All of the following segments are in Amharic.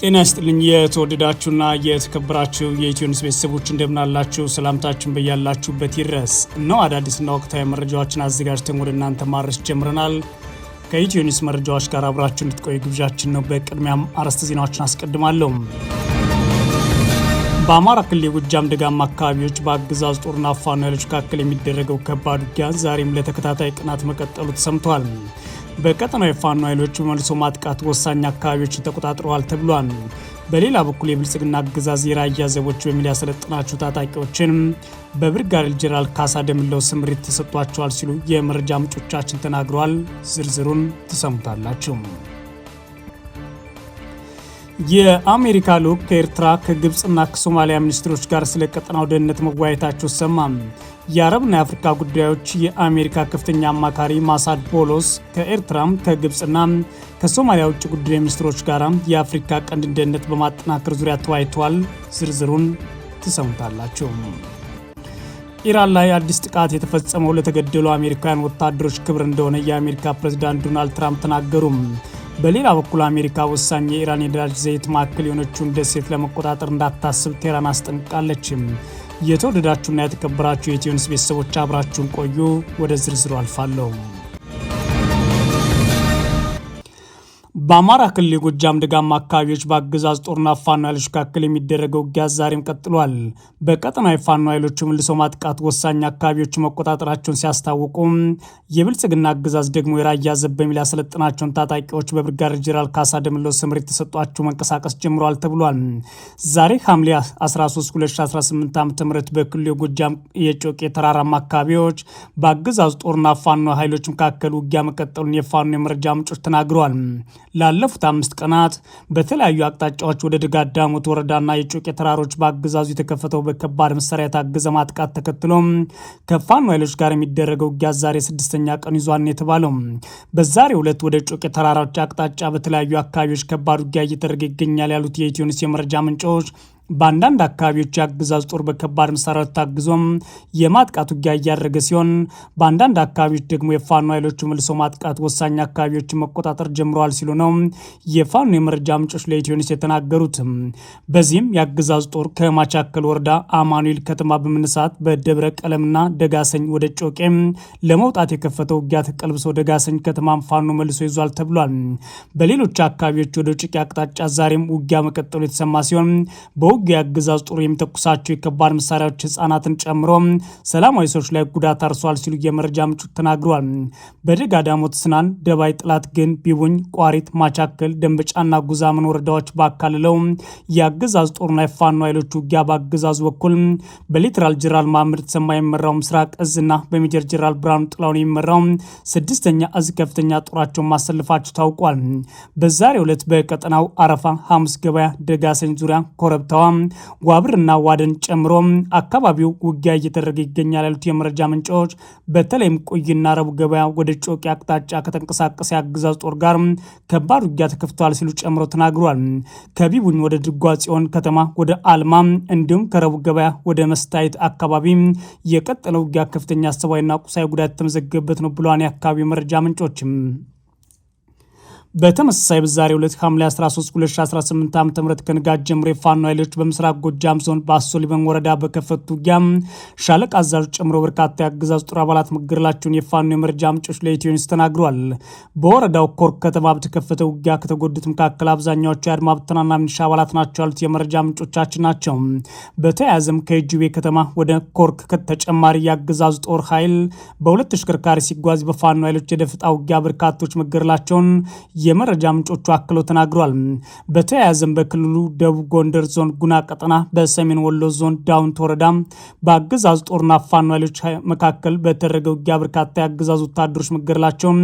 ጤና ይስጥልኝ የተወደዳችሁና የተከበራችሁ የኢትዮ ኒውስ ቤተሰቦች እንደምናላችሁ ሰላምታችን በያላችሁበት ይድረስ። እነሆ አዳዲስና ወቅታዊ መረጃዎችን አዘጋጅተን ወደ እናንተ ማድረስ ጀምረናል። ከኢትዮ ኒውስ መረጃዎች ጋር አብራችሁ እንድትቆዩ ግብዣችን ነው። በቅድሚያም አርዕስተ ዜናዎችን አስቀድማለሁ። በአማራ ክልል የጎጃም ደጋማ አካባቢዎች በአገዛዙ ጦርና ፋኖ ኃይሎች መካከል የሚደረገው ከባድ ውጊያ ዛሬም ለተከታታይ ቀናት መቀጠሉ ተሰምቷል። በቀጠናው የፋኖ ኃይሎች በመልሶ ማጥቃት ወሳኝ አካባቢዎችን ተቆጣጥረዋል ተብሏል። በሌላ በኩል የብልጽግና አገዛዝ የራያ ዘቦች በሚል ያሰለጠናቸው ታጣቂዎችን በብርጋዴር ጄኔራል ካሳ ደምለው ስምሪት ተሰጥቷቸዋል ሲሉ የመረጃ ምንጮቻችን ተናግረዋል። ዝርዝሩን ትሰሙታላችሁ። የአሜሪካ ልዑክ ከኤርትራ ከግብፅና ከሶማሊያ ሚኒስትሮች ጋር ስለ ቀጠናው ደህንነት መወያየታቸው ሰማ። የአረብና የአፍሪካ ጉዳዮች የአሜሪካ ከፍተኛ አማካሪ ማሳድ ቦሎስ ከኤርትራ ከግብፅና ከሶማሊያ ውጭ ጉዳይ ሚኒስትሮች ጋር የአፍሪካ ቀንድ ደህንነት በማጠናከር ዙሪያ ተወያይተዋል። ዝርዝሩን ትሰሙታላችሁ። ኢራን ላይ አዲስ ጥቃት የተፈጸመው ለተገደሉ አሜሪካውያን ወታደሮች ክብር እንደሆነ የአሜሪካ ፕሬዝዳንት ዶናልድ ትራምፕ ተናገሩ። በሌላ በኩል አሜሪካ ወሳኝ የኢራን የነዳጅ ዘይት ማዕከል የሆነችውን ደሴት ለመቆጣጠር እንዳታስብ ቴህራን አስጠንቅቃለች። የተወደዳችሁና የተከበራችሁ የኢትዮ ኒውስ ቤተሰቦች አብራችሁን ቆዩ። ወደ ዝርዝሩ አልፋለሁ። በአማራ ክልል የጎጃም ደጋማ አካባቢዎች በአገዛዝ ጦርና ፋኖ ኃይሎች መካከል የሚደረገው ውጊያ ዛሬም ቀጥሏል። በቀጠናው የፋኖ ኃይሎች መልሶ ማጥቃት ወሳኝ አካባቢዎች መቆጣጠራቸውን ሲያስታውቁ፣ የብልጽግና አገዛዝ ደግሞ የራያ ዘብ በሚል ያሰለጠናቸውን ታጣቂዎች በብርጋዴር ጄኔራል ካሳ ደምለው ስምሪት ተሰጧቸው መንቀሳቀስ ጀምረዋል ተብሏል። ዛሬ ሐምሌ 13 2018 ዓ.ም በክልሉ የጎጃም የጮቄ ተራራማ አካባቢዎች በአገዛዝ ጦርና ፋኖ ኃይሎች መካከል ውጊያ መቀጠሉን የፋኖ የመረጃ ምንጮች ተናግረዋል። ላለፉት 5 ቀናት በተለያዩ አቅጣጫዎች ወደ ደጋዳሞት ወረዳና የጮቄ ተራሮች በአገዛዙ የተከፈተው በከባድ መሳሪያ የታገዘ ማጥቃት ተከትሎ ከፋኖ ኃይሎች ጋር የሚደረገው ውጊያ ዛሬ 6ኛ ቀን ይዟል የተባለው። በዛሬው ዕለት ወደ ጮቄ ተራሮች አቅጣጫ በተለያዩ አካባቢዎች ከባድ ውጊያ እየተደረገ ይገኛል ያሉት የኢትዮ ኒውስ የመረጃ ምንጮች በአንዳንድ አካባቢዎች የአገዛዝ ጦር በከባድ መሳሪያዎች ታግዞም የማጥቃት ውጊያ እያደረገ ሲሆን፣ በአንዳንድ አካባቢዎች ደግሞ የፋኖ ኃይሎች መልሶ ማጥቃት ወሳኝ አካባቢዎችን መቆጣጠር ጀምረዋል ሲሉ ነው የፋኖ የመረጃ ምንጮች ለኢትዮ ኒውስ የተናገሩት። በዚህም የአገዛዝ ጦር ከማቻከል ወረዳ አማኑኤል ከተማ በመነሳት በደብረ ቀለምና ደጋሰኝ ወደ ጮቄ ለመውጣት የከፈተው ውጊያ ተቀልብሶ ደጋሰኝ ከተማ ፋኖ መልሶ ይዟል ተብሏል። በሌሎች አካባቢዎች ወደ ጮቄ አቅጣጫ ዛሬም ውጊያ መቀጠሉ የተሰማ ሲሆን ውጊያ አገዛዝ ጦር የሚተኩሳቸው የከባድ መሳሪያዎች ህጻናትን ጨምሮ ሰላማዊ ሰዎች ላይ ጉዳት አርሷል ሲሉ የመረጃ ምንጮች ተናግረዋል። በደጋዳሞት ስናን፣ ደባይ፣ ጥላት ግን፣ ቢቡኝ፣ ቋሪት፣ ማቻከል፣ ደንበጫና ጉዛምን ወረዳዎች ባካልለው የአገዛዝ ጦርና የፋኖ ኃይሎች ውጊያ በአገዛዙ በኩል በሌተናል ጄኔራል መሐመድ ተሰማ የሚመራው ምስራቅ እዝና በሜጀር ጄኔራል ብርሃኑ ጥላሁን የሚመራው 6ኛ እዝ ከፍተኛ ጦራቸውን ማሰልፋቸው ታውቋል። በዛሬው ዕለት በቀጠናው አረፋ፣ ሐሙስ ገበያ፣ ደጋሰኝ ዙሪያ፣ ኮረብታዋ ዋብርና ዋደን ጨምሮ አካባቢው ውጊያ እየተደረገ ይገኛል ያሉት የመረጃ ምንጮች በተለይም ቆይና ረቡ ገበያ ወደ ጮቄ አቅጣጫ ከተንቀሳቀሰ የአገዛዝ ጦር ጋር ከባድ ውጊያ ተከፍቷል ሲሉ ጨምሮ ተናግሯል። ከቢቡኝ ወደ ድጓ ጽዮን ከተማ ወደ አልማ እንዲሁም ከረቡ ገበያ ወደ መስታየት አካባቢ የቀጠለው ውጊያ ከፍተኛ ሰብአዊና ቁሳዊ ጉዳት የተመዘገበበት ነው ብለዋል የአካባቢው መረጃ ምንጮች። በተመሳሳይ በዛሬው ዕለት ሐምሌ 13 2018 ዓ.ም ከንጋት ጀምሮ የፋኖ ኃይሎች በምስራቅ ጎጃም ዞን በአሶ ሊበን ወረዳ በከፈቱት ውጊያ ሻለቃ አዛዦች ጨምሮ በርካታ የአገዛዝ ጦር አባላት መገደላቸውን የፋኖ የመረጃ ምንጮች ለኢትዮ ኒውስ ተናግረዋል። በወረዳው ኮርክ ከተማ በተከፈተው ውጊያ ከተጎዱት መካከል አብዛኛዎቹ የአድማ ብተናና ሚሊሻ አባላት ናቸው ያሉት የመረጃ ምንጮቻችን ናቸው። በተያያዘም ከእጁቤ ከተማ ወደ ኮርክ ተጨማሪ የአገዛዝ ጦር ኃይል በሁለት ተሽከርካሪ ሲጓዝ በፋኖ ኃይሎች የደፈጣ ውጊያ በርካቶች መገደላቸውን የመረጃ ምንጮቹ አክለው ተናግረዋል። በተያያዘም በክልሉ ደቡብ ጎንደር ዞን ጉና ቀጠና፣ በሰሜን ወሎ ዞን ዳውንት ወረዳ በአገዛዙ ጦርና ፋኖ ኃይሎች መካከል በተደረገ ውጊያ በርካታ የአገዛዙ ወታደሮች መገደላቸውን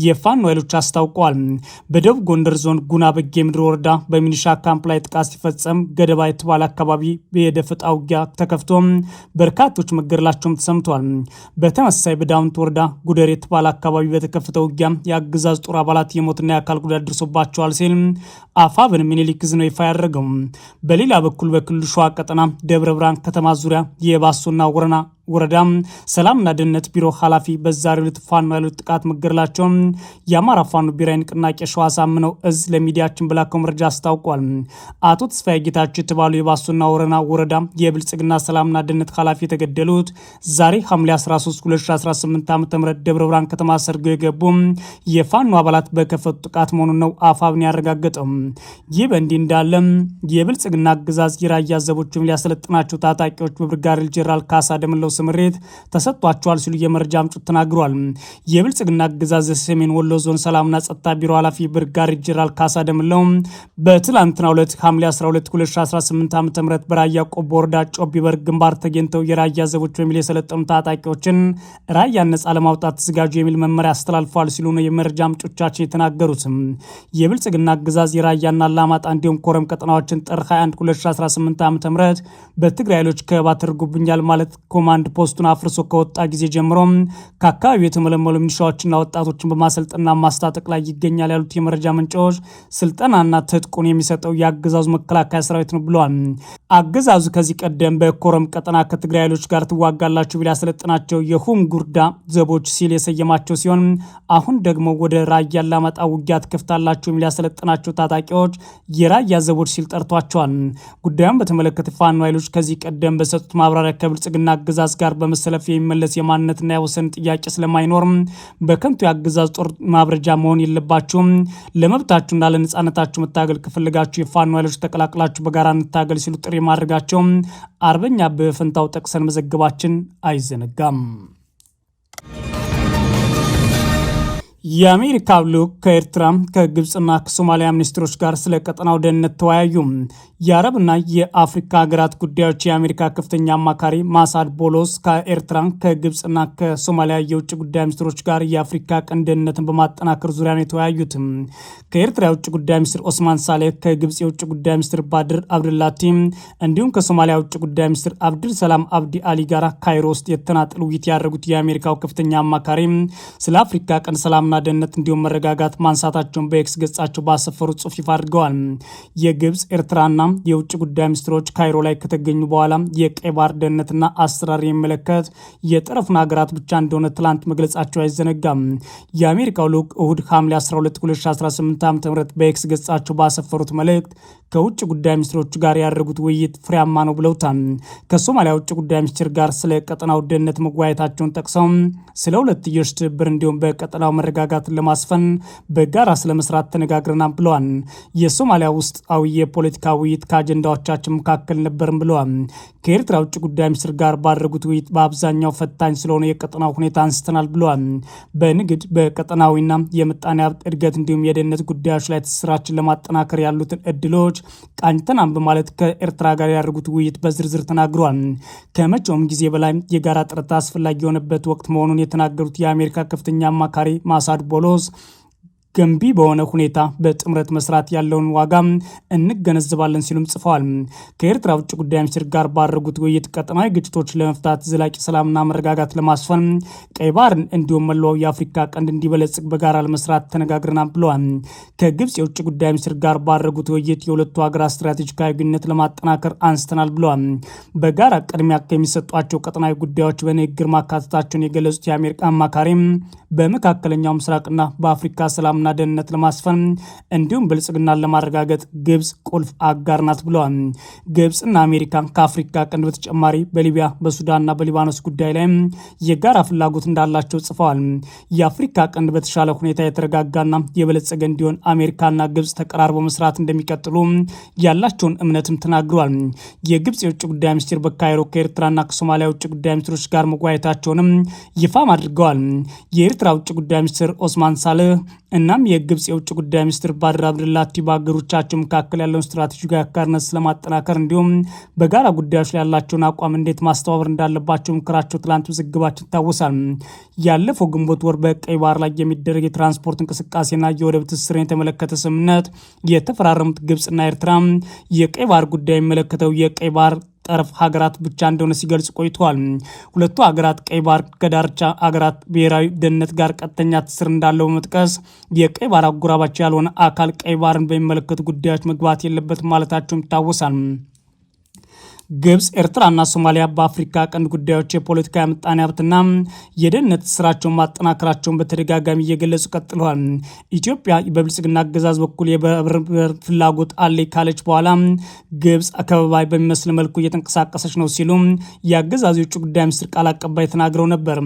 የፋኖ ኃይሎች አስታውቀዋል። በደቡብ ጎንደር ዞን ጉና በጌ ምድር ወረዳ በሚሊሻ ካምፕ ላይ ጥቃት ሲፈጸም ገደባ የተባለ አካባቢ የደፈጣ ውጊያ ተከፍቶ በርካቶች መገደላቸውም ተሰምተዋል። በተመሳሳይ በዳውንት ወረዳ ጉደር የተባለ አካባቢ በተከፈተው ውጊያ የአገዛዙ ጦር አባላት የሞትና የአካል ጉዳት ደርሶባቸዋል ሲል አፋብን ሚኒሊክ ዕዝ ነው ይፋ ያደረገው። በሌላ በኩል በክልሉ ሸዋ ቀጠና ደብረ ብርሃን ከተማ ዙሪያ የባሶና ወረና ወረዳ ሰላምና ደህንነት ቢሮ ኃላፊ በዛሬው ዕለት ፋኖ ኃይሎች ጥቃት መገደላቸውን የአማራ ፋኖ ብሔራዊ ንቅናቄ ሸዋ ሳምነው እዝ ለሚዲያችን በላከው መረጃ አስታውቋል። አቶ ተስፋዬ ጌታቸው የተባሉ የባሶና ወረና ወረዳ የብልጽግና ሰላምና ደህንነት ኃላፊ የተገደሉት ዛሬ ሐምሌ 13 2018 ዓ.ም ደብረ ብርሃን ከተማ ሰርገው የገቡ የፋኖ አባላት በከፈቱ ጥቃት መሆኑን ነው አፋብን ያረጋገጠው። ይህ በእንዲህ እንዳለ የብልጽግና አገዛዝ የራያ ዘቦችን ሊያሰለጥናቸው ታጣቂዎች በብርጋዴር ጄኔራል ካሳ ደምለው ስምሬት ተሰጥቷቸዋል ሲሉ የመረጃ ምንጮች ተናግረዋል። የብልጽግና አገዛዝ ሰሜን ወሎ ዞን ሰላምና ጸጥታ ቢሮ ኃላፊ ብርጋዴር ጄኔራል ካሳ ደምለው በትላንትናው ዕለት ሐምሌ 12 2018 ዓ.ም በራያ ቆቦ ወረዳ ጮቢ በር ግንባር ተገኝተው የራያ ዘቦች በሚል የሰለጠኑ ታጣቂዎችን ራያን ነጻ ለማውጣት ተዘጋጁ የሚል መመሪያ አስተላልፈዋል ሲሉ ነው የመረጃ ምንጮቻችን የተናገሩት። የብልጽግና አገዛዝ የራያና አላማጣ እንዲሁም ኮረም ቀጠናዎችን ጥር 21 2018 ዓ.ም በትግራይ ኃይሎች ከበባ ተደርጎብኛል ማለት ኮማንድ ፖስቱን አፍርሶ ከወጣ ጊዜ ጀምሮ ከአካባቢው የተመለመሉ ሚኒሻዎችና ወጣቶችን በማሰልጠንና ማስታጠቅ ላይ ይገኛል ያሉት የመረጃ ምንጮች ስልጠናና ትጥቁን የሚሰጠው የአገዛዙ መከላከያ ሰራዊት ነው ብለዋል። አገዛዙ ከዚህ ቀደም በኮረም ቀጠና ከትግራይ ኃይሎች ጋር ትዋጋላችሁ ቢል ያሰለጠናቸው የሁም ጉርዳ ዘቦች ሲል የሰየማቸው ሲሆን አሁን ደግሞ ወደ ራያ አላማጣ ውጊያ ትከፍታላችሁ የሚል ያሰለጠናቸው ታጣቂዎች የራያ ዘቦች ሲል ጠርቷቸዋል። ጉዳዩን በተመለከተ ፋኖ ኃይሎች ከዚህ ቀደም በሰጡት ማብራሪያ ከብልጽግና አገዛዝ ጋር በመሰለፍ የሚመለስ የማንነትና የወሰን ጥያቄ ስለማይኖር በከንቱ የአገዛዝ ጦር ማብረጃ መሆን የለባችሁም፣ ለመብታችሁና ለነጻነታችሁ መታገል ከፈለጋችሁ የፋኖ ኃይሎች ተቀላቅላችሁ በጋራ እንታገል ሲሉ ጥሪ ማድረጋቸው አርበኛ በፈንታው ጠቅሰን መዘገባችን አይዘነጋም። የአሜሪካ ልዑክ ከኤርትራ ከግብፅና ከሶማሊያ ሚኒስትሮች ጋር ስለ ቀጠናው ደህንነት ተወያዩ። የአረብና የአፍሪካ ሀገራት ጉዳዮች የአሜሪካ ከፍተኛ አማካሪ ማሳድ ቦሎስ ከኤርትራ ከግብፅና ከሶማሊያ የውጭ ጉዳይ ሚኒስትሮች ጋር የአፍሪካ ቀንድ ደህንነትን በማጠናከር ዙሪያ ነው የተወያዩት። ከኤርትራ የውጭ ጉዳይ ሚኒስትር ኦስማን ሳሌህ፣ ከግብፅ የውጭ ጉዳይ ሚኒስትር ባድር አብድላቲ እንዲሁም ከሶማሊያ የውጭ ጉዳይ ሚኒስትር አብድል ሰላም አብዲ አሊ ጋር ካይሮ ውስጥ የተናጠል ውይይት ያደረጉት የአሜሪካው ከፍተኛ አማካሪ ስለ አፍሪካ ቀንድ ሰላም ደህንነት እንዲሁም መረጋጋት ማንሳታቸውን በኤክስ ገጻቸው ባሰፈሩት ጽሑፍ ይፋ አድርገዋል። የግብፅ ኤርትራና የውጭ ጉዳይ ሚኒስትሮች ካይሮ ላይ ከተገኙ በኋላ የቀይ ባህር ደህንነትና አሰራር የሚመለከት የጠረፉን ሀገራት ብቻ እንደሆነ ትላንት መግለጻቸው አይዘነጋም። የአሜሪካው ልዑክ እሁድ ሐምሌ 12 2018 ዓ.ም በኤክስ ገጻቸው ባሰፈሩት መልእክት ከውጭ ጉዳይ ሚኒስትሮቹ ጋር ያደረጉት ውይይት ፍሬያማ ነው ብለውታል። ከሶማሊያ ውጭ ጉዳይ ሚኒስትር ጋር ስለ ቀጠናው ደህንነት መወያየታቸውን ጠቅሰው ስለ ሁለትዮሽ ትብብር እንዲሁም በቀጠናው መረጋጋትን ለማስፈን በጋራ ስለመስራት ተነጋግረናል ብለዋል። የሶማሊያ ውስጣዊ የፖለቲካ ውይይት ከአጀንዳዎቻችን መካከል ነበርም ብለዋል። ከኤርትራ ውጭ ጉዳይ ሚኒስትር ጋር ባደረጉት ውይይት በአብዛኛው ፈታኝ ስለሆነ የቀጠናው ሁኔታ አንስተናል ብለዋል። በንግድ በቀጠናዊና የምጣኔ ሀብት እድገት እንዲሁም የደህንነት ጉዳዮች ላይ ትስስራችን ለማጠናከር ያሉትን እድሎች ቃኝተናል በማለት ከኤርትራ ጋር ያደረጉት ውይይት በዝርዝር ተናግረዋል። ከመቼውም ጊዜ በላይ የጋራ ጥረት አስፈላጊ የሆነበት ወቅት መሆኑን የተናገሩት የአሜሪካ ከፍተኛ አማካሪ ማሳድ ቦሎስ ገንቢ በሆነ ሁኔታ በጥምረት መስራት ያለውን ዋጋ እንገነዘባለን ሲሉም ጽፈዋል። ከኤርትራ ውጭ ጉዳይ ሚኒስትር ጋር ባደረጉት ውይይት ቀጠናዊ ግጭቶች ለመፍታት ዘላቂ ሰላምና መረጋጋት ለማስፈን ቀይ ባህርን እንዲሁም መላው የአፍሪካ ቀንድ እንዲበለጽግ በጋራ ለመስራት ተነጋግረናል ብለዋል። ከግብፅ የውጭ ጉዳይ ሚኒስትር ጋር ባደረጉት ውይይት የሁለቱ ሀገራት ስትራቴጂካዊ ግንኙነት ለማጠናከር አንስተናል ብለዋል። በጋራ ቅድሚያ ከሚሰጧቸው ቀጠናዊ ጉዳዮች በንግግር ማካተታቸውን የገለጹት የአሜሪካ አማካሪም በመካከለኛው ምስራቅና በአፍሪካ ሰላምና ደህንነት ለማስፈን እንዲሁም ብልጽግናን ለማረጋገጥ ግብፅ ቁልፍ አጋር ናት ብለዋል። ግብፅና አሜሪካ ከአፍሪካ ቀንድ በተጨማሪ በሊቢያ በሱዳንና በሊባኖስ ጉዳይ ላይ የጋራ ፍላጎት እንዳላቸው ጽፈዋል። የአፍሪካ ቀንድ በተሻለ ሁኔታ የተረጋጋና የበለጸገ እንዲሆን አሜሪካና ግብፅ ተቀራርበው መስራት እንደሚቀጥሉ ያላቸውን እምነትም ተናግረዋል። የግብፅ የውጭ ጉዳይ ሚኒስትር በካይሮ ከኤርትራና ከሶማሊያ የውጭ ጉዳይ ሚኒስትሮች ጋር መወያየታቸውንም ይፋም አድርገዋል። የኤርትራ ውጭ ጉዳይ ሚኒስትር ኦስማን ሳልህ እናም የግብፅ የውጭ ጉዳይ ሚኒስትር ባድር አብድላቲ በሀገሮቻቸው መካከል ያለውን ስትራቴጂካዊ አጋርነት ስለማጠናከር እንዲሁም በጋራ ጉዳዮች ላይ ያላቸውን አቋም እንዴት ማስተባበር እንዳለባቸው ምክራቸው ትላንት መዘገባችን ይታወሳል። ያለፈው ግንቦት ወር በቀይ ባህር ላይ የሚደረግ የትራንስፖርት እንቅስቃሴና የወደብ ትስስርን የተመለከተ ስምምነት የተፈራረሙት ግብፅና ኤርትራ የቀይ ባህር ጉዳይ የሚመለከተው የቀይ ባህር ጠረፍ ሀገራት ብቻ እንደሆነ ሲገልጽ ቆይተዋል። ሁለቱ ሀገራት ቀይ ባህር ከዳርቻ ሀገራት ብሔራዊ ደህንነት ጋር ቀጥተኛ ትስስር እንዳለው በመጥቀስ የቀይ ባህር አጎራባች ያልሆነ አካል ቀይ ባህርን በሚመለከቱ ጉዳዮች መግባት የለበትም ማለታቸውም ይታወሳል። ግብጽ፣ ኤርትራና ሶማሊያ በአፍሪካ ቀንድ ጉዳዮች የፖለቲካ ምጣኔ ሀብትና የደህንነት ስራቸውን ማጠናከራቸውን በተደጋጋሚ እየገለጹ ቀጥለዋል። ኢትዮጵያ በብልጽግና አገዛዝ በኩል የበር ፍላጎት አለኝ ካለች በኋላ ግብጽ አካባቢ በሚመስል መልኩ እየተንቀሳቀሰች ነው ሲሉ የአገዛዙ የውጭ ጉዳይ ሚኒስትር ቃል አቀባይ ተናግረው ነበር።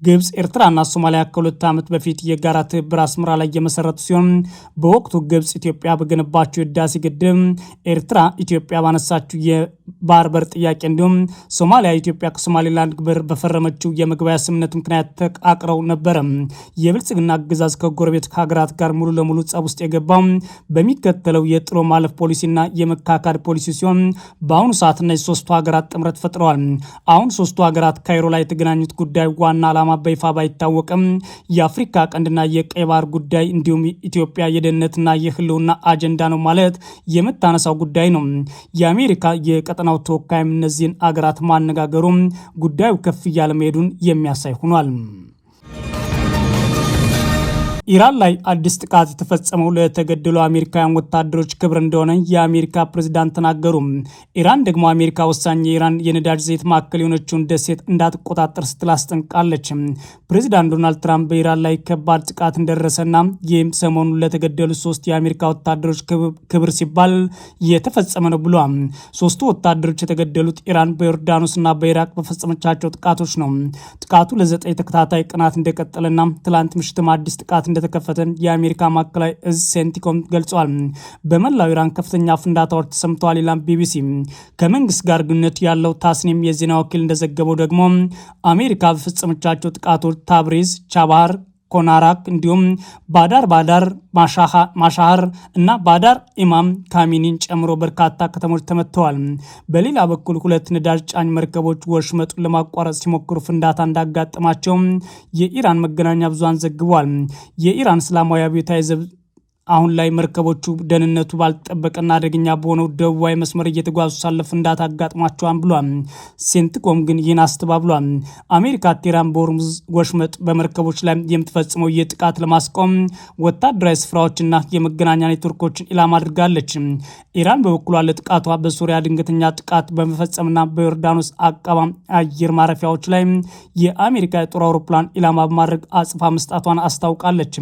ግብጽ፣ ኤርትራና ሶማሊያ ከ2 ዓመት በፊት የጋራ ትብብር አስመራ ላይ የመሰረቱ ሲሆን በወቅቱ ግብጽ ኢትዮጵያ በገነባቸው የህዳሴ ግድብ፣ ኤርትራ ኢትዮጵያ ባነሳችው የባህር በር ጥያቄ እንዲሁም ሶማሊያ ኢትዮጵያ ከሶማሌላንድ ግብር በፈረመችው የመግባቢያ ስምምነት ምክንያት ተቃቅረው ነበረ። የብልጽግና አገዛዝ ከጎረቤት ሀገራት ጋር ሙሉ ለሙሉ ጸብ ውስጥ የገባው በሚከተለው የጥሎ ማለፍ ፖሊሲና የመካካድ ፖሊሲ ሲሆን በአሁኑ ሰዓት እነዚህ ሶስቱ ሀገራት ጥምረት ፈጥረዋል። አሁን ሶስቱ ሀገራት ካይሮ ላይ የተገናኙት ጉዳይ ዋና ዓላማ በይፋ ባይታወቅም የአፍሪካ ቀንድና የቀይ ባህር ጉዳይ እንዲሁም ኢትዮጵያ የደህንነትና የህልውና አጀንዳ ነው ማለት የምታነሳው ጉዳይ ነው። የአሜሪካ የቀጠናው ተወካይም እነዚህን አገራት ማነጋገሩም ጉዳዩ ከፍ እያለ መሄዱን የሚያሳይ ሆኗል። ኢራን ላይ አዲስ ጥቃት የተፈጸመው ለተገደሉ አሜሪካውያን ወታደሮች ክብር እንደሆነ የአሜሪካ ፕሬዝዳንት ተናገሩ። ኢራን ደግሞ አሜሪካ ወሳኝ የኢራን የነዳጅ ዘይት ማዕከል የሆነችውን ደሴት እንዳትቆጣጠር ስትል አስጠንቅቃለች። ፕሬዝዳንት ዶናልድ ትራምፕ በኢራን ላይ ከባድ ጥቃት እንደደረሰና ይህም ሰሞኑን ለተገደሉ 3 የአሜሪካ ወታደሮች ክብር ሲባል የተፈጸመ ነው ብሏል። 3ቱ ወታደሮች የተገደሉት ኢራን በዮርዳኖስና በኢራቅ በፈጸመቻቸው ጥቃቶች ነው። ጥቃቱ ለ9 ተከታታይ ቀናት እንደቀጠለና ትላንት ምሽትም አዲስ ጥቃት እንደተከፈተ የአሜሪካ ማዕከላዊ እዝ ሴንቲኮም ገልጿል። በመላው ኢራን ከፍተኛ ፍንዳታዎች ተሰምተዋል ይላል ቢቢሲ። ከመንግስት ጋር ግንኙነት ያለው ታስኒም የዜና ወኪል እንደዘገበው ደግሞ አሜሪካ በፈጸመቻቸው ጥቃቶች ታብሪዝ፣ ቻባሃር፣ ኮናራክ እንዲሁም ባዳር ማሻሃር እና ባዳር ኢማም ካሚኒን ጨምሮ በርካታ ከተሞች ተመትተዋል። በሌላ በኩል 2 ነዳጅ ጫኝ መርከቦች ወሽመጡን ለማቋረጥ ሲሞክሩ ፍንዳታ እንዳጋጠማቸው የኢራን መገናኛ ብዙሃን ዘግበዋል። የኢራን እስላማዊ አብዮታዊ ዘብ አሁን ላይ መርከቦቹ ደህንነቱ ባልተጠበቀና አደገኛ በሆነው ደቡባዊ መስመር እየተጓዙ ሳለ ፍንዳታ አጋጥሟቸዋል ብሏል። ሴንትኮም ግን ይህን አስተባብሏል። አሜሪካ ቴህራን በሆርሙዝ ወሽመጥ በመርከቦች ላይ የምትፈጽመው የጥቃት ለማስቆም ወታደራዊ ስፍራዎችና የመገናኛ ኔትወርኮችን ኢላማ አድርጋለች። ኢራን በበኩሏ ለጥቃቷ በሱሪያ ድንገተኛ ጥቃት በመፈጸምና በዮርዳኖስ አቀባ አየር ማረፊያዎች ላይ የአሜሪካ የጦር አውሮፕላን ኢላማ በማድረግ አጽፋ መስጣቷን አስታውቃለች።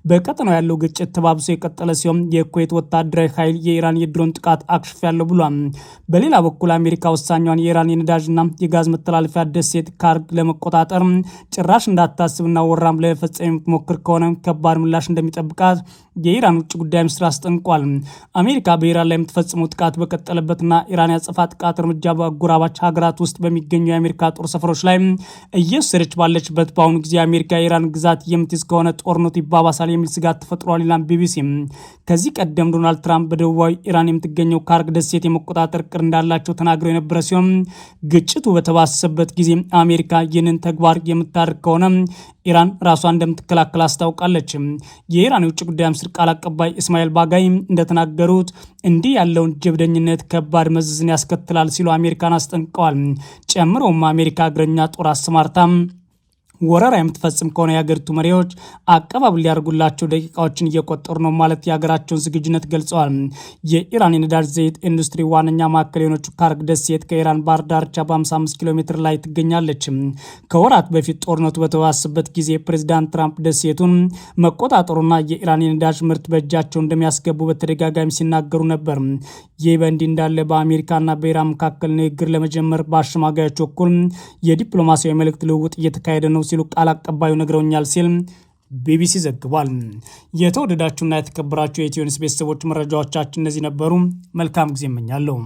በቀጠናው ያለው ግጭት ተባብሶ የቀጠለ ሲሆን የኩዌት ወታደራዊ ኃይል የኢራን የድሮን ጥቃት አክሽፌያለሁ ብሏል። በሌላ በኩል አሜሪካ ወሳኛውን የኢራን የነዳጅና የጋዝ መተላለፊያ ደሴት ካርግ ለመቆጣጠር ጭራሽ እንዳታስብና ወራም ለመፈጸም የምትሞክር ከሆነ ከባድ ምላሽ እንደሚጠብቃት የኢራን ውጭ ጉዳይ ሚኒስትር አስጠንቋል። አሜሪካ በኢራን ላይ የምትፈጽመው ጥቃት በቀጠለበትና ኢራን ያጸፋ ጥቃት እርምጃ በአጎራባች ሀገራት ውስጥ በሚገኙ የአሜሪካ ጦር ሰፈሮች ላይ እየወሰደች ባለችበት በአሁኑ ጊዜ አሜሪካ የኢራን ግዛት የምትይዝ ከሆነ ጦርነቱ ይባባሳል የሚል ስጋት ተፈጥሯል ይላል ቢቢሲ። ከዚህ ቀደም ዶናልድ ትራምፕ በደቡባዊ ኢራን የምትገኘው ካርግ ደሴት የመቆጣጠር እቅድ እንዳላቸው ተናግረው የነበረ ሲሆን ግጭቱ በተባሰበት ጊዜ አሜሪካ ይህንን ተግባር የምታደርግ ከሆነ ኢራን ራሷን እንደምትከላከል አስታውቃለች። የኢራን የውጭ ጉዳይ ሚኒስትር ቃል አቀባይ እስማኤል ባጋይ እንደተናገሩት እንዲህ ያለውን ጀብደኝነት ከባድ መዘዝን ያስከትላል ሲሉ አሜሪካን አስጠንቅቀዋል። ጨምሮም አሜሪካ እግረኛ ጦር አሰማርታ ወረራ የምትፈጽም ከሆነ የሀገሪቱ መሪዎች አቀባበል ሊያደርጉላቸው ደቂቃዎችን እየቆጠሩ ነው ማለት የሀገራቸውን ዝግጁነት ገልጸዋል። የኢራን የነዳጅ ዘይት ኢንዱስትሪ ዋነኛ ማዕከል የሆነችው ካርግ ደሴት ከኢራን ባህር ዳርቻ በ55 ኪሎ ሜትር ላይ ትገኛለች። ከወራት በፊት ጦርነቱ በተባሰበት ጊዜ ፕሬዚዳንት ትራምፕ ደሴቱን መቆጣጠሩና የኢራን የነዳጅ ምርት በእጃቸው እንደሚያስገቡ በተደጋጋሚ ሲናገሩ ነበር። ይህ በእንዲህ እንዳለ በአሜሪካና በኢራን መካከል ንግግር ለመጀመር በአሸማጋዮች በኩል የዲፕሎማሲያዊ መልእክት ልውውጥ እየተካሄደ ነው ሲሉ ቃል አቀባዩ ነግረውኛል ሲል ቢቢሲ ዘግቧል። የተወደዳችሁና የተከበራችሁ የኢትዮ ኒውስ ቤተሰቦች መረጃዎቻችን እነዚህ ነበሩ። መልካም ጊዜ እመኛለሁ።